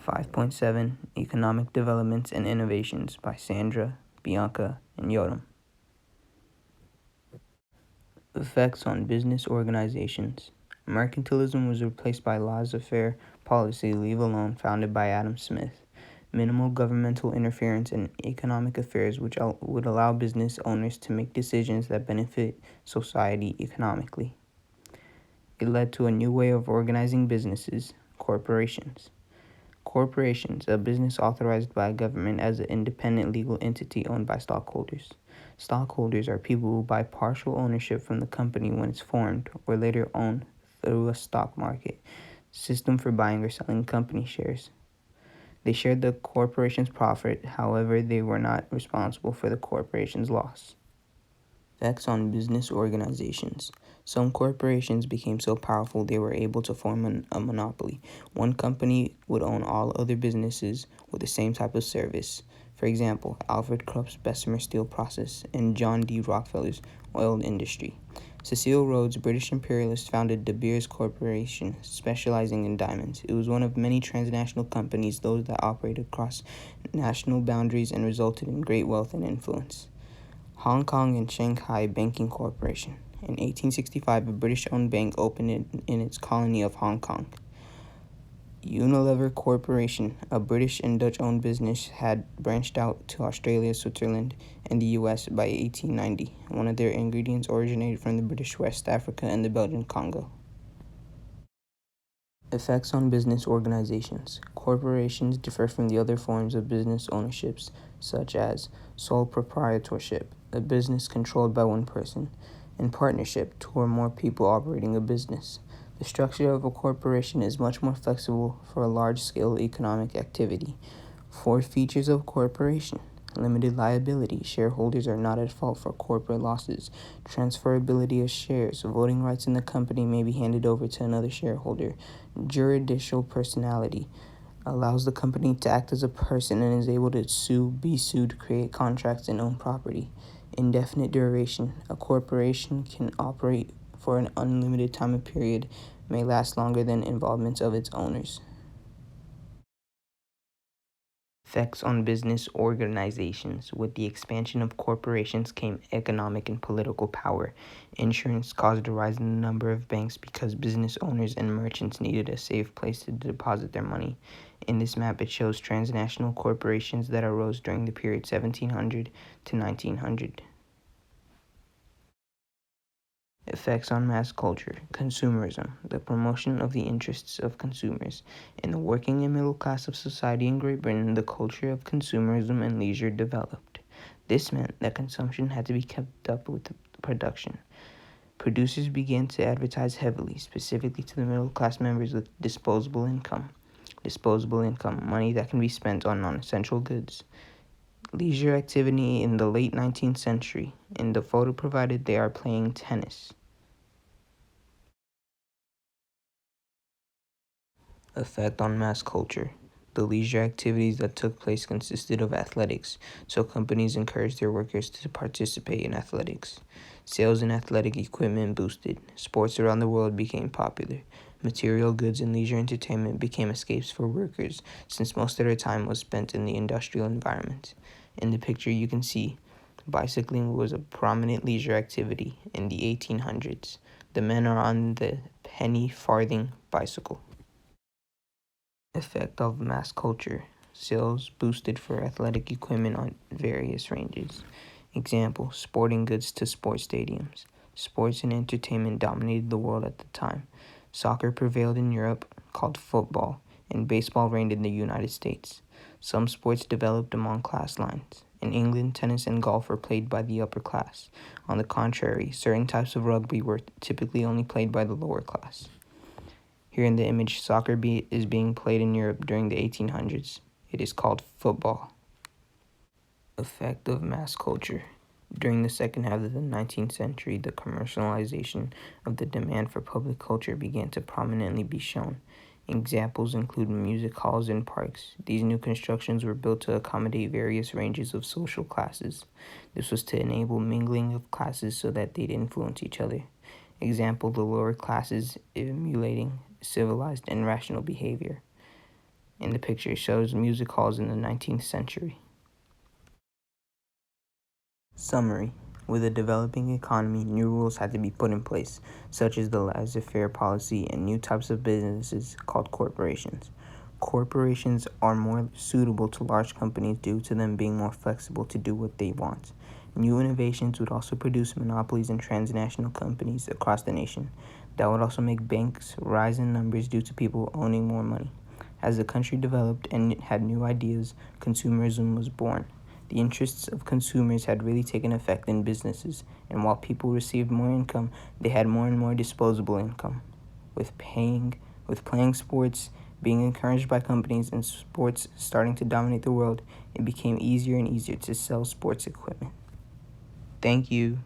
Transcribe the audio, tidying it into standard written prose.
5.7 Economic Developments and Innovations by Sandra, Bianca, and Yotam. Effects on business organizations. Mercantilism was replaced by laissez-faire policy, leave alone, founded by Adam Smith. Minimal governmental interference in economic affairs, which would allow business owners to make decisions that benefit society economically. It led to a new way of organizing businesses, corporations. Corporations, a business authorized by a government as an independent legal entity owned by stockholders. Stockholders are people who buy partial ownership from the company when it's formed or later owned through a stock market system for buying or selling company shares. They shared the corporation's profit, however, they were not responsible for the corporation's loss. Effects on business organizations. Some corporations became so powerful they were able to form a monopoly. One company would own all other businesses with the same type of service. For example, Alfred Krupp's Bessemer Steel Process and John D. Rockefeller's oil industry. Cecil Rhodes, British imperialist, founded De Beers Corporation, specializing in diamonds. It was one of many transnational companies, those that operated across national boundaries and resulted in great wealth and influence. Hong Kong and Shanghai Banking Corporation. In 1865, a British-owned bank opened in its colony of Hong Kong. Unilever Corporation, a British and Dutch-owned business, had branched out to Australia, Switzerland, and the U.S. by 1890. One of their ingredients originated from the British West Africa and the Belgian Congo. Effects on business organizations. Corporations differ from the other forms of business ownerships, such as sole proprietorship, a business controlled by one person, and partnership, two or more people operating a business. The structure of a corporation is much more flexible for a large-scale economic activity. 4 features of corporation. Limited liability. Shareholders are not at fault for corporate losses. Transferability of shares. Voting rights in the company may be handed over to another shareholder. Juridical personality. Allows the company to act as a person and is able to be sued, create contracts, and own property. Indefinite duration. A corporation can operate for an unlimited time period, may last longer than involvement of its owners. Effects on business organizations. With the expansion of corporations came economic and political power. Insurance caused a rise in the number of banks because business owners and merchants needed a safe place to deposit their money. In this map, it shows transnational corporations that arose during the period 1700 to 1900. Effects on mass culture. Consumerism. The promotion of the interests of consumers. In the working and middle class of society in Great Britain, the culture of consumerism and leisure developed. This meant that consumption had to be kept up with production. Producers began to advertise heavily, specifically to the middle class members with disposable income. Disposable income, money that can be spent on non-essential goods. Leisure activity in the late 19th century. In the photo provided, they are playing tennis. Effect on mass culture. The leisure activities that took place consisted of athletics, so companies encouraged their workers to participate in athletics. Sales in athletic equipment boosted. Sports around the world became popular. Material goods and leisure entertainment became escapes for workers, since most of their time was spent in the industrial environment. In the picture you can see, bicycling was a prominent leisure activity in the 1800s. The men are on the penny farthing bicycle. Effect of mass culture. Sales boosted for athletic equipment on various ranges. Example, sporting goods to sports stadiums. Sports and entertainment dominated the world at the time. Soccer prevailed in Europe, called football, and baseball reigned in the United States. Some sports developed among class lines. In England, tennis and golf were played by the upper class. On the contrary, certain types of rugby were typically only played by the lower class. Here in the image, soccer is being played in Europe during the 1800s. It is called football. Effect of mass culture. During the second half of the 19th century, the commercialization of the demand for public culture began to prominently be shown. Examples include music halls and parks. These new constructions were built to accommodate various ranges of social classes. This was to enable mingling of classes so that they'd influence each other. Example, the lower classes emulating civilized and rational behavior. in the picture shows music halls in the 19th century. Summary. With a developing economy, new rules had to be put in place, such as the laissez-faire policy and new types of businesses called corporations. Corporations are more suitable to large companies due to them being more flexible to do what they want. New innovations would also produce monopolies and transnational companies across the nation. That would also make banks rise in numbers due to people owning more money. As the country developed and had new ideas, consumerism was born. The interests of consumers had really taken effect in businesses, and while people received more income, they had more and more disposable income. With playing sports being encouraged by companies and sports starting to dominate the world, it became easier and easier to sell sports equipment. Thank you.